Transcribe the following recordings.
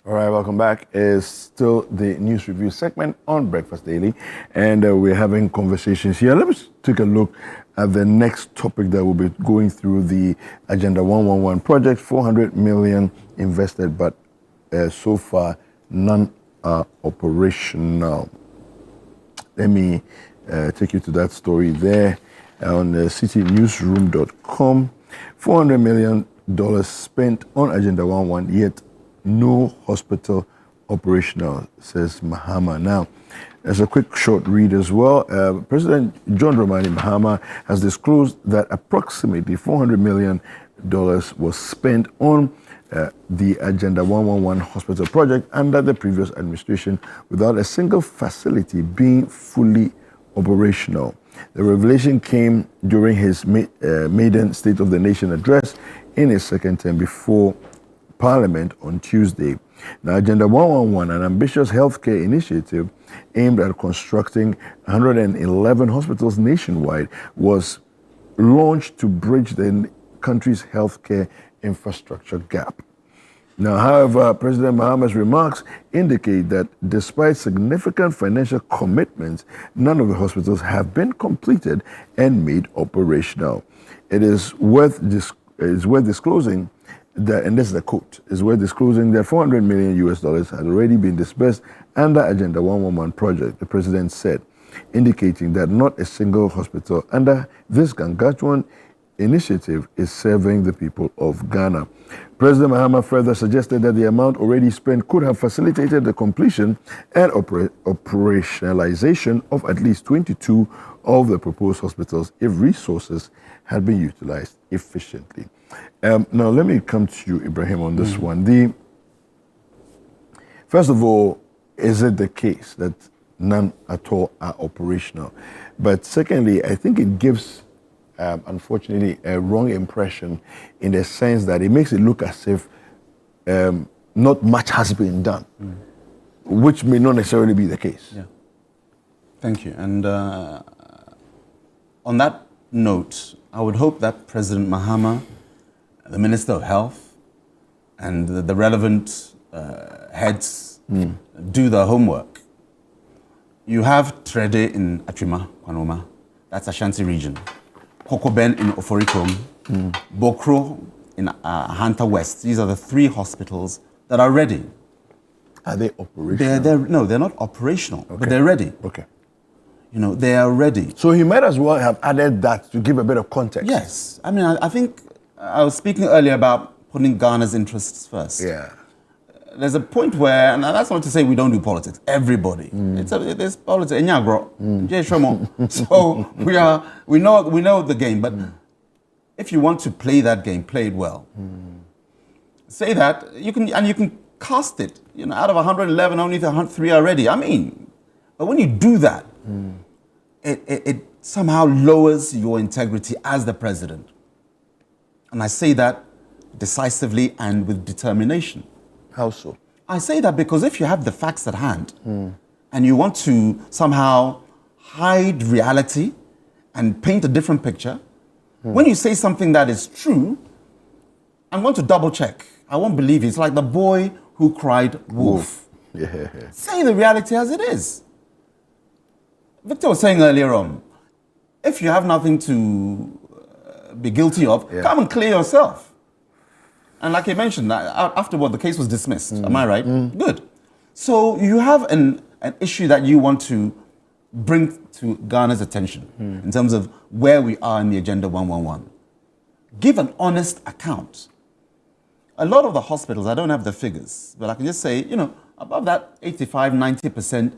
All right, welcome back. It's still the news review segment on Breakfast Daily, and we're having conversations here. Let's take a look at the next topic that we'll be going through, the Agenda 111 project. 400 million invested, but so far none are operational. Let me take you to that story there on citynewsroom.com. $400 million spent on Agenda 111, yet no hospital operational, says Mahama. Now, as a quick short read as well, President John Dramani Mahama has disclosed that approximately $400 million was spent on the Agenda 111 hospital project under the previous administration without a single facility being fully operational. The revelation came during his maiden State of the Nation address in his second term before Parliament on Tuesday. Now, Agenda 111, an ambitious healthcare initiative aimed at constructing 111 hospitals nationwide, was launched to bridge the country's healthcare infrastructure gap. Now, however, President Mahama's remarks indicate that despite significant financial commitments, none of the hospitals have been completed and made operational. It is worth disclosing that, and this is the quote, is worth disclosing that $400 million has already been disbursed under Agenda 111 project, the president said, indicating that not a single hospital under this gargantuan initiative is serving the people of Ghana. President Mahama further suggested that the amount already spent could have facilitated the completion and operationalization of at least 22 of the proposed hospitals if resources had been utilized efficiently. Now, let me come to you, Ibrahim, on this one. First of all, is it the case that none at all are operational? But secondly, I think it gives, unfortunately, a wrong impression in the sense that it makes it look as if not much has been done, which may not necessarily be the case. Yeah. Thank you. And on that note, I would hope that President Mahama, the Minister of Health, and the relevant heads do their homework. You have Trede in Achima, Kwanoma, that's Ashanti region. Kokoben in Oforikom, Bokro in Hanta West. These are the 3 hospitals that are ready. Are they operational? No, they're not operational, but they're ready. Okay. You know, they are ready. So he might as well have added that to give a bit of context. Yes. I mean, I think I was speaking earlier about putting Ghana's interests first. Yeah. There's a point where, and that's not to say we don't do politics. Everybody, there's politics. So we know the game. But if you want to play that game, play it well. Say that you can cast it. You know, out of 111, only 3 are ready. I mean, but when you do that, it somehow lowers your integrity as the president. And I say that decisively and with determination. How so? I say that because if you have the facts at hand and you want to somehow hide reality and paint a different picture, when you say something that is true, I'm going to double check. I won't believe it. It's like the boy who cried wolf. Yeah. Say the reality as it is. Victor was saying earlier on, if you have nothing to be guilty of, come and clear yourself. And like you mentioned, afterward the case was dismissed. Am I right? Good. So you have an issue that you want to bring to Ghana's attention in terms of where we are in the Agenda 111. Give an honest account. A lot of the hospitals, I don't have the figures, but I can just say, you know, above that 85, 90%,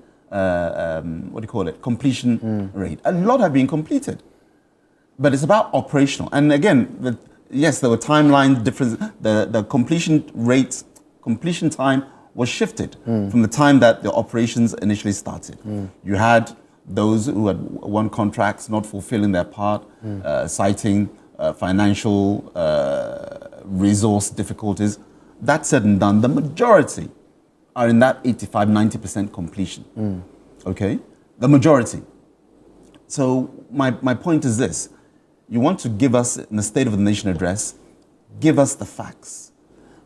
completion rate. A lot have been completed. But it's about operational. And again, yes, there were timeline differences. The completion time was shifted from the time that the operations initially started. You had those who had won contracts not fulfilling their part, citing financial resource difficulties. That said and done, the majority are in that 85, 90% completion. Okay? The majority. So my point is this. You want to give us, in the State of the Nation address, give us the facts.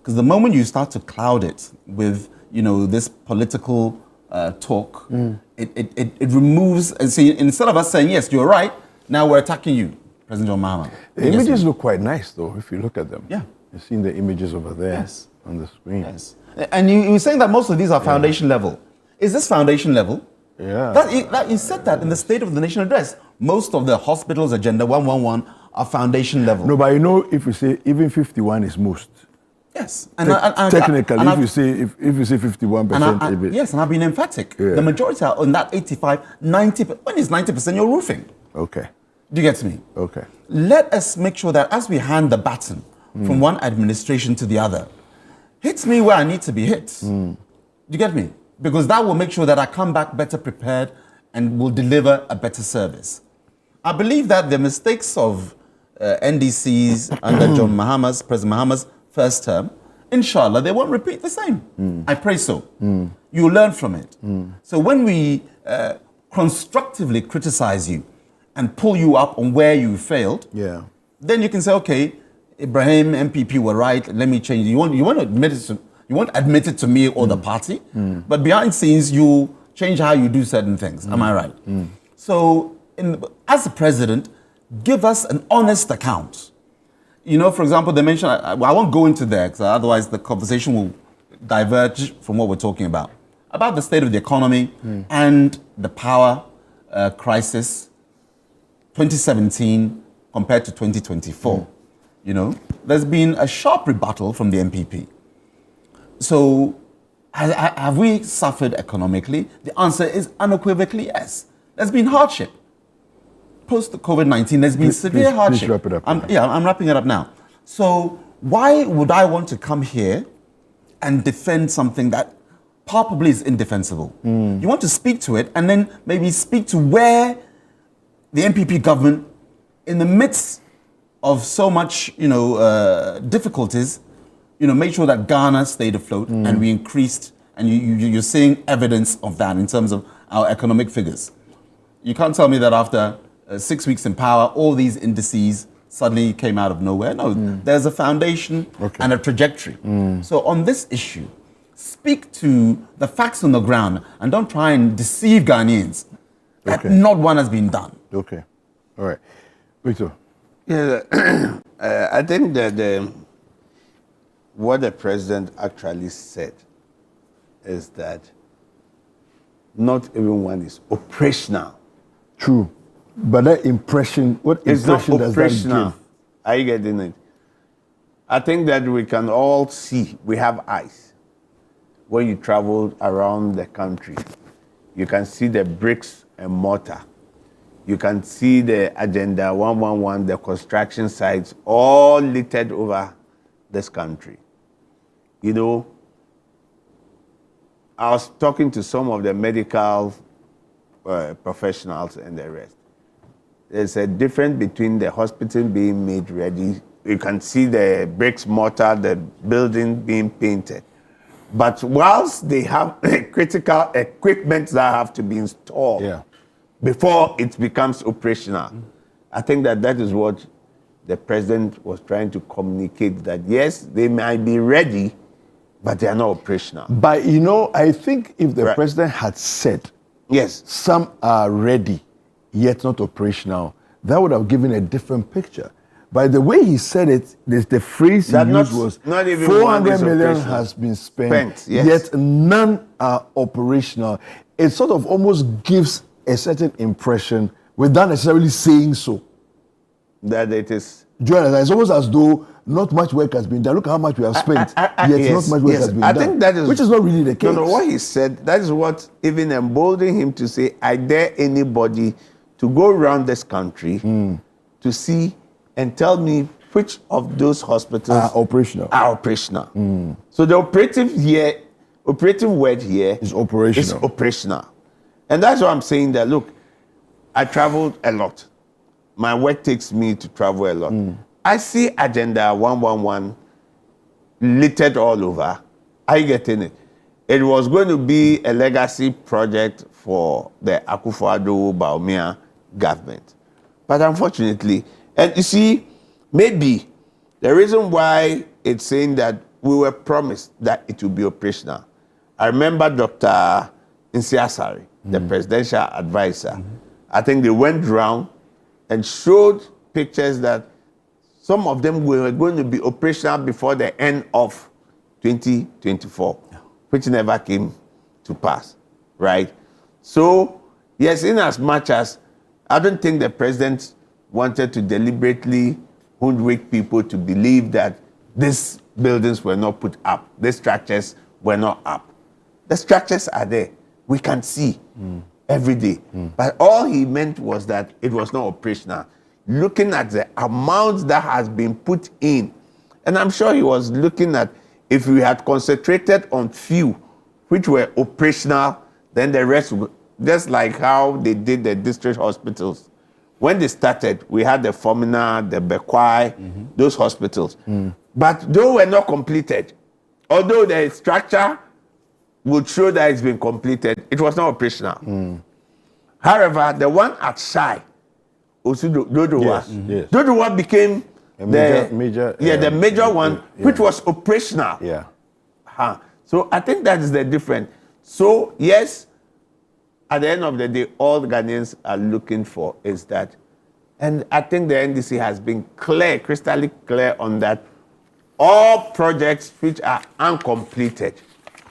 Because the moment you start to cloud it with, this political talk, it removes, and see, instead of us saying, yes, you're right, now we're attacking you, President John Mahama. The images look quite nice, though, if you look at them. Yeah. You've seen the images over there Yes. on the screen. Yes. And you were saying that most of these are foundation level. Is this foundation level? Yeah. That you said that in the State of the Nation address. Most of the hospitals, Agenda 111, are foundation level. No, but if we say even 51 is most. Yes. Technically, if you say 51%, yes, and I've been emphatic. Yeah. The majority are on that 85, 90. When is 90% your roofing? Okay. Do you get me? Okay. Let us make sure that as we hand the baton from one administration to the other, hits me where I need to be hit. Do you get me? Because that will make sure that I come back better prepared and will deliver a better service. I believe that the mistakes of NDCs under President Mahama's first term, inshallah, they won't repeat the same. I pray so. You learn from it. So when we constructively criticize you and pull you up on where you failed, then you can say, okay, Ibrahim, MPP were right, let me change. You won't admit it to me or the party, but behind scenes, you change how you do certain things. Am I right? So, as a president, give us an honest account. For example, they mentioned, I won't go into there, because otherwise the conversation will diverge from what we're talking about the state of the economy and the power crisis, 2017 compared to 2024. There's been a sharp rebuttal from the MPP. So, have we suffered economically? The answer is unequivocally yes. There's been hardship. Post COVID-19, there's been severe hardship. Please wrap it up. I'm wrapping it up now. So, why would I want to come here and defend something that palpably is indefensible? You want to speak to it and then maybe speak to where the MPP government, in the midst of so much, difficulties, made sure that Ghana stayed afloat and we increased, and you're seeing evidence of that in terms of our economic figures. You can't tell me that after 6 weeks in power, all these indices suddenly came out of nowhere. No, there's a foundation and a trajectory. So on this issue, speak to the facts on the ground and don't try and deceive Ghanaians that not one has been done. Okay. All right. Victor. Yeah, I think that what the president actually said is that not everyone is operational. True. But that impression, what It's impression not does operational. that give? Are you getting it? I think that we can all see, we have eyes. When you travel around the country, you can see the bricks and mortar. You can see the Agenda 111, the construction sites, all littered over this country. I was talking to some of the medical professionals and the rest. There's a difference between the hospital being made ready. You can see the bricks, mortar, the building being painted. But whilst they have critical equipment that have to be installed before it becomes operational, I think that is what the president was trying to communicate, that yes, they might be ready, but they are not operational. But I think if the president had said, yes, some are ready, yet not operational, that would have given a different picture. By the way he said it, the phrase he used was not even 400 million has been spent, yet none are operational. It sort of almost gives a certain impression without necessarily saying so. That it is. It's almost as though not much work has been done. Look how much we have spent, yet not much work has been done. I think that is, which is not really the case. No, what he said, that is what even emboldened him to say, I dare anybody to go around this country to see and tell me which of those hospitals are operational. So the operative word here is operational. And that's why I'm saying that, look, I traveled a lot. My work takes me to travel a lot. I see Agenda 111 littered all over. Are you getting it? It was going to be a legacy project for the Akufo-Addo Bawumia government. But unfortunately, and you see, maybe the reason why it's saying that we were promised that it would be operational. I remember Dr. Nsiasari, the presidential advisor. I think they went around and showed pictures that some of them were going to be operational before the end of 2024, which never came to pass, right? So, yes, in as much as I don't think the president wanted to deliberately hoodwink people to believe that these buildings were not put up, these structures were not up. The structures are there. We can see every day. But all he meant was that it was not operational. Looking at the amount that has been put in, and I'm sure he was looking at if we had concentrated on few which were operational, then the rest would, just like how they did the district hospitals. When they started, we had the Fomina, the Bekwai, those hospitals. But those were not completed. Although the structure would show that it's been completed, it was not operational. However, the one at Shai, Dodowa, yes. Dodowa became the major one, which was operational. So I think that is the difference. So yes, at the end of the day, all the Ghanaians are looking for is that, and I think the NDC has been clear, crystal clear on that, all projects which are uncompleted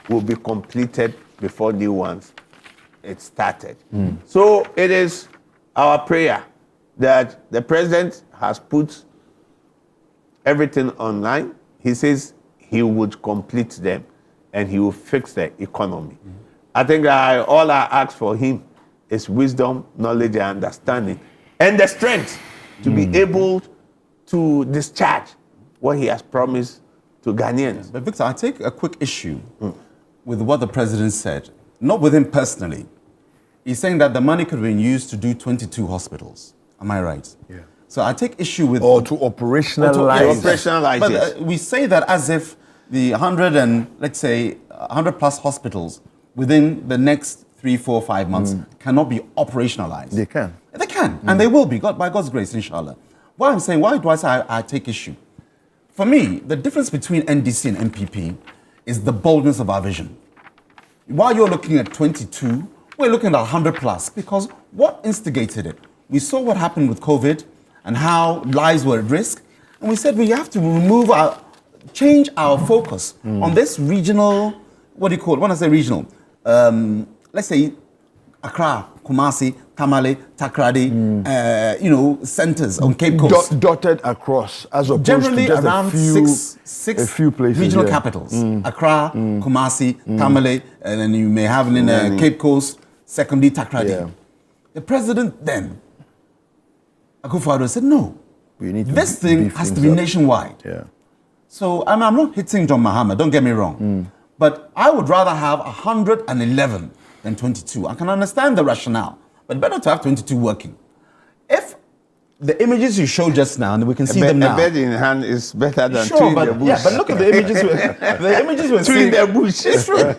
will be completed before new ones it started. So it is our prayer that the president has put everything online. He says he would complete them and he will fix the economy. I think all I ask for him is wisdom, knowledge, and understanding, and the strength to be able to discharge what he has promised to Ghanaians. But Victor, I take a quick issue with what the president said, not with him personally. He's saying that the money could have been used to do 22 hospitals. Am I right? Yeah. So I take issue with... Or to operationalize. But we say that as if the 100 plus hospitals within the next 3, 4, 5 months cannot be operationalized. They can. They can, and they will be, by God's grace, inshallah. Why I'm saying, why do I say I take issue? For me, the difference between NDC and MPP is the boldness of our vision. While you're looking at 22, we're looking at 100 plus, because what instigated it? We saw what happened with COVID and how lives were at risk, and we said we have to change our focus on this regional, what do you call it? When I say regional, let's say Accra, Kumasi, Tamale, Takrady, centers on Cape Coast. Dotted across, as opposed generally to just around a few places, regional capitals. Accra, Kumasi, Tamale, and then you may have in Cape Coast, secondly Takrady. The president then, Akufo-Addo, said, no, this thing has to be nationwide. So I'm not hitting John Mahama, don't get me wrong. But I would rather have 111 than 22. I can understand the rationale, but better to have 22 working. If the images you showed just now, and we can see them now. A bed in hand is better than two in the bush. Yeah, but look at the images. The images were two in the bush. It's true.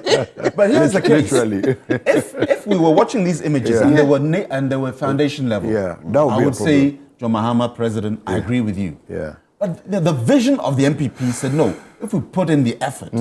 But here's the case. If we were watching these images and they were foundation level, I would say, John Mahama, President, I agree with you. But the vision of the MPP said, no, if we put in the effort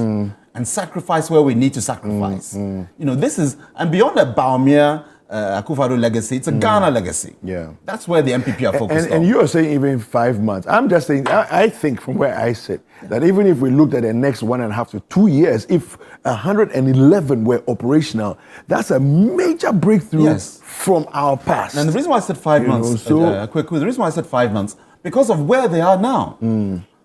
and sacrifice where we need to sacrifice, this is, and beyond the Baumia, Akufo-Addo legacy, it's a Ghana legacy. That's where the MPP are focused on. And you are saying even 5 months. I'm just saying, I think from where I sit, that even if we looked at the next 1.5 to 2 years, if 111 were operational, that's a major breakthrough from our past. And the reason why I said 5 months, the reason why I said 5 months, because of where they are now.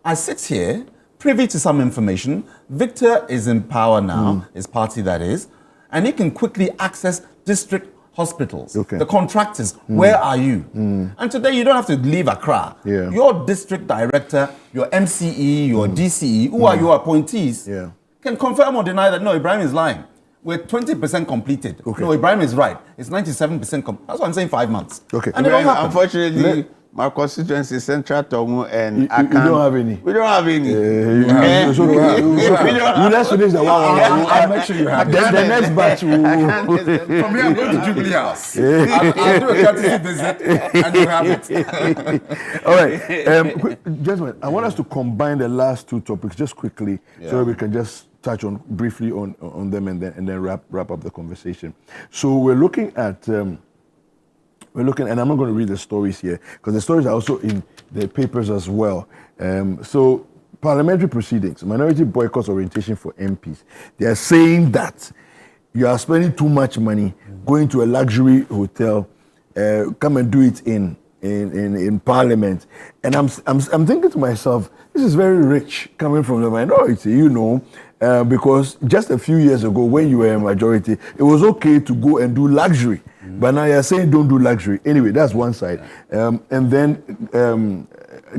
I sit here, privy to some information. Victor is in power now, his party that is, and he can quickly access district hospitals, the contractors. Where are you? And today you don't have to leave Accra. Your district director, your MCE, your DCE, who are your appointees, can confirm or deny that, no, Ibrahim is lying. We're 20% completed. No, Ibrahim is right. It's 97% That's why I'm saying 5 months. And Ibrahim, unfortunately, my constituency, Central Tongu and You Akan. don't have any? We don't have any. It's okay. You let's finish the one. I'll make sure you have it. The next batch will... From here, I'm going to Jubilee House. I'll do a courtesy visit and you have it. All right, gentlemen, I want us to combine the last two topics just quickly so that we can just touch on briefly on them and then wrap up the conversation. So we're looking at... and I'm not going to read the stories here because the stories are also in the papers as well. So parliamentary proceedings, minority boycott orientation for MPs. They are saying that you are spending too much money going to a luxury hotel, come and do it in Parliament. And I'm thinking to myself, this is very rich coming from the minority, because just a few years ago when you were a majority, it was okay to go and do luxury. But now you're saying don't do luxury. Anyway, that's one side. And then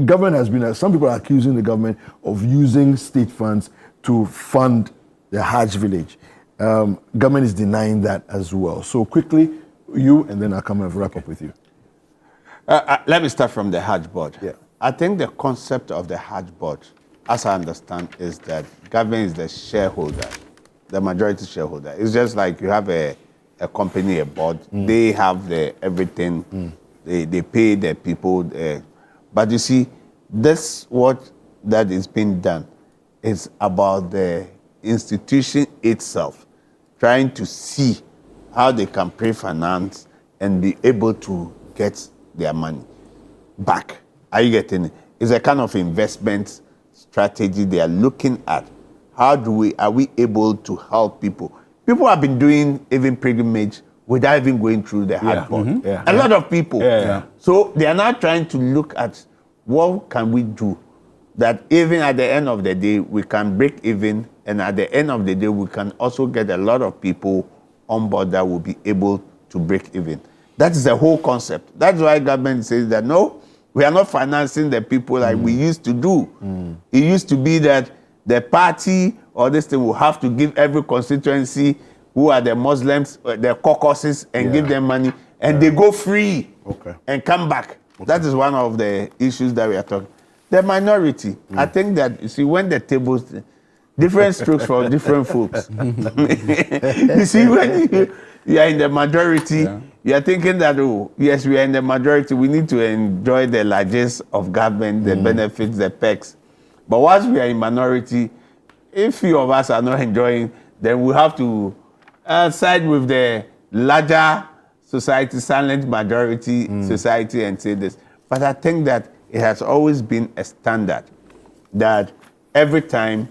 government has been, some people are accusing the government of using state funds to fund the Hajj village. Government is denying that as well. So quickly, you, and then I'll come and wrap up with you. Let me start from the Hajj board. Yeah. I think the concept of the Hajj board, as I understand, is that government is the shareholder, the majority shareholder. It's just like you have a company, a board. They have the everything. They pay the people. But you see, that's what that is being done. It's about the institution itself trying to see how they can pre-finance and be able to get their money back. Are you getting it? It's a kind of investment strategy they are looking at. Are we able to help people? People have been doing even pilgrimage without even going through the Hajj board. A lot of people. So they are now trying to look at what can we do that even at the end of the day, we can break even, and at the end of the day, we can also get a lot of people on board that will be able to break even. That is the whole concept. That's why government says that, no, we are not financing the people like we used to do. It used to be that the party or this thing will have to give every constituency who are the Muslims, their caucuses, and give them money, and they go free and come back. That is one of the issues that we are talking. The minority, I think that, you see, when the tables, different strokes for different folks. You see, when you are in the majority, you are thinking that, oh, yes, we are in the majority, we need to enjoy the largesse of government, the benefits, the perks. But once we are in minority, if few of us are not enjoying, then we have to side with the larger society, silent majority society, and say this. But I think that it has always been a standard that every time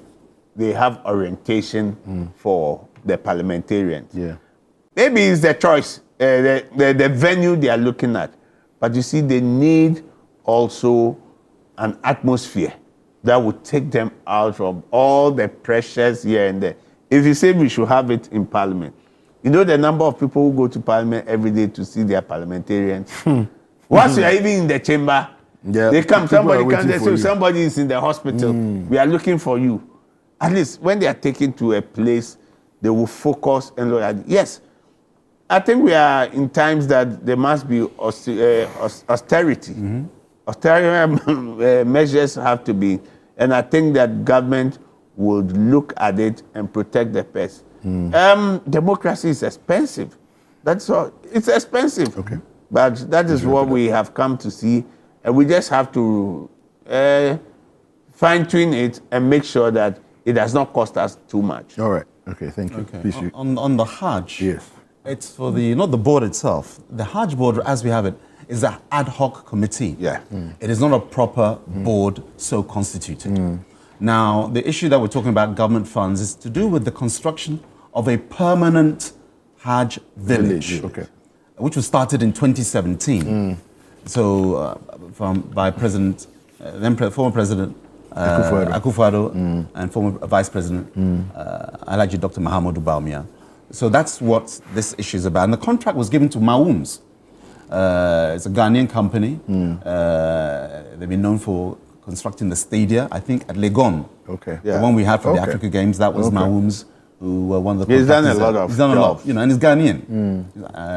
they have orientation for the parliamentarians. Maybe it's the choice, the venue they are looking at. But you see, they need also an atmosphere that would take them out from all the pressures here and there. If you say we should have it in Parliament, you know the number of people who go to Parliament every day to see their parliamentarians. Once you are even in the chamber, they come, somebody comes, they say somebody is in the hospital, we are looking for you. At least when they are taken to a place, they will focus and look at, yes, I think we are in times that there must be austerity. Austerity measures have to be, and I think that government would look at it and protect the purse. Democracy is expensive. That's all. It's expensive. But that is what we have come to see, and we just have to fine-tune it and make sure that it does not cost us too much. All right. Okay, thank you. Please, you. On the Hajj, Yes. it's for the, not the board itself. The Hajj board, as we have it, is an ad hoc committee. It is not a proper board so constituted. Now, the issue that we're talking about, government funds, is to do with the construction of a permanent Hajj village, which was started in 2017. So, by President, former President Akufo-Addo and former Vice President Alhaji Dr. Mahamudu Bawumia. So that's what this issue is about. And the contract was given to Mawums. It's a Ghanaian company. They've been known for constructing the stadia, I think, at Legon. The one we had for the Africa Games, that was Mawums, who were one of the He's done a lot of He's done a lot, and he's Ghanaian.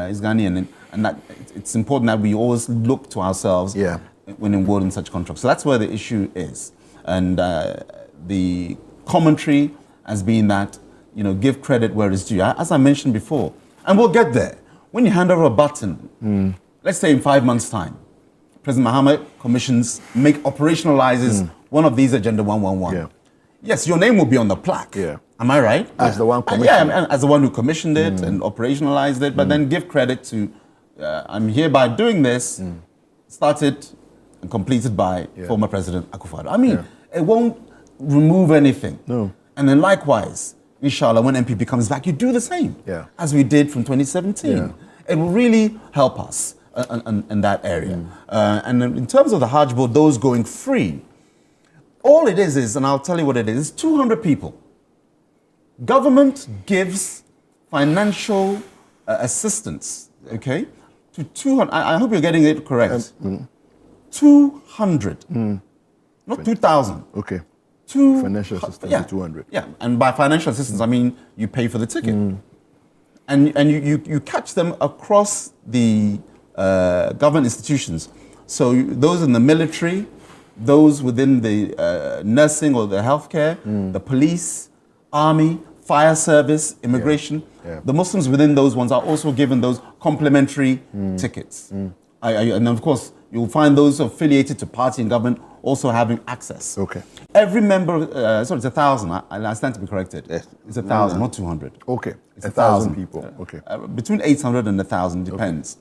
He's Ghanaian. and that it's important that we always look to ourselves when involved in such contracts. So that's where the issue is. And the commentary has been that, give credit where it's due. As I mentioned before, and we'll get there. When you hand over a baton, let's say in 5 months' time, President Mohammed operationalizes one of these Agenda 111. Yeah. Yes, your name will be on the plaque. Yeah. Am I right? As the one commissioned. As the one who commissioned it and operationalized it, but then give credit to, I'm hereby doing this, started and completed by former President Akufo-Addo. I mean, it won't remove anything. No. And then likewise, inshallah, when MPP comes back, you do the same as we did from 2017. Yeah. It will really help us in that area. And in terms of the Hajj board, those going free, all it is, and I'll tell you what it is, 200 people. Government gives financial assistance, okay, to 200, I hope you're getting it correct, 200, not 2,000. Okay. Two, Financial assistance to 200. Yeah, and by financial assistance, I mean you pay for the ticket. And you catch them across the government institutions. So those in the military, those within the nursing or the healthcare, the police, army, fire service, immigration. The Muslims within those ones are also given those complimentary tickets. And of course, you'll find those affiliated to party and government also having access. Okay. Every member, sorry, it's 1,000. I stand to be corrected. Yes. It's 1,000, not 200. Okay. It's 1,000 people. Okay. Between 800 and 1,000, depends.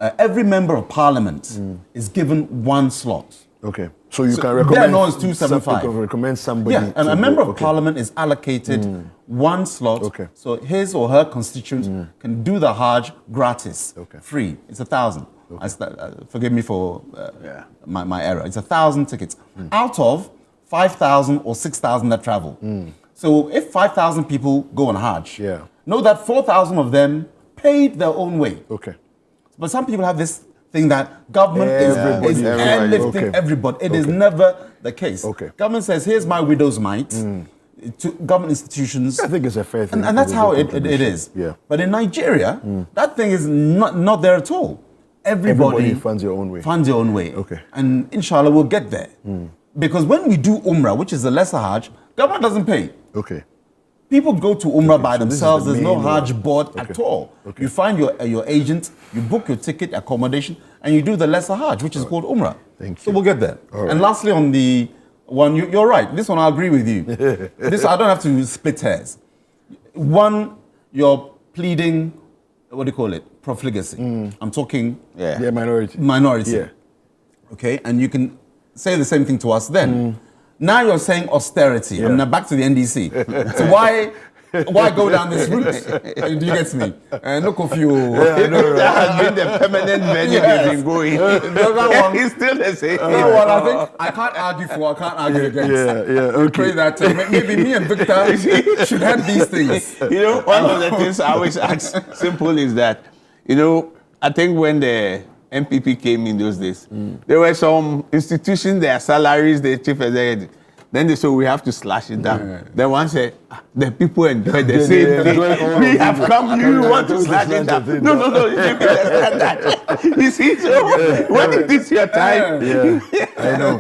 Every member of parliament is given one slot. Okay. So you can recommend. There no is 275. You can recommend somebody. Yeah, and a member of okay. parliament is allocated one slot. Okay. So his or her constituents can do the Hajj gratis, free. It's 1,000. Forgive me for my error. It's 1,000 tickets out of 5,000 or 6,000 that travel. So if 5,000 people go on Hajj, know that 4,000 of them paid their own way. Okay. But some people have this thing that government is airlifting everybody. It is never the case. Okay. Government says, here's my widow's mite to government institutions. I think it's a fair thing. And that's how it is. Yeah. But in Nigeria, that thing is not there at all. Everybody funds your own way. Funds your own way. Okay. And inshallah, we'll get there. Because when we do Umrah, which is the lesser Hajj, government doesn't pay. Okay. People go to Umrah by so this is themselves. the There's no main Hajj one. board at all. You find your agent, you book your ticket, accommodation, and you do the lesser Hajj, which is called Umrah. Thank So you. we'll get there. Right. And lastly, on the one, you're right. This one, I agree with you. This, I don't have to split hairs. One, you're pleading, what do you call it? Profligacy. I'm talking minority. Yeah. Okay, and you can say the same thing to us then. Now you're saying austerity. I'm now back to the NDC. So why go down this route? Do you get me? Look of you. That has been the permanent venue they've been going. The other one, It's still the same. the other one, I think I can't argue for, I can't argue against. Okay. Pray that maybe me and Victor should have these things. One of the things I always ask simple is that, I think when the MPP came in those days, there were some institutions, their salaries, the chief executive. Then they said, we have to slash it down. Then one said, the people enjoy the same thing. We have come, you want to slash it down. No, you can understand that. You see, so when it is your time. I know.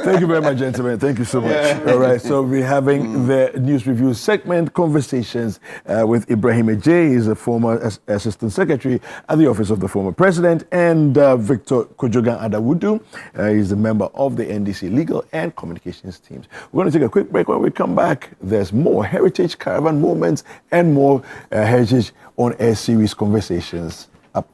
Thank you very much, gentlemen. Thank you so much. All right, so we're having the news review segment, conversations with Ibrahim Ejay. He's a former assistant secretary at the office of the former president, and Victor Kojogan Adawudu. He's a member of the NDC legal and communications teams. We're going to take a quick break. When we come back, there's more Heritage Caravan moments and more Heritage on Air series conversations up.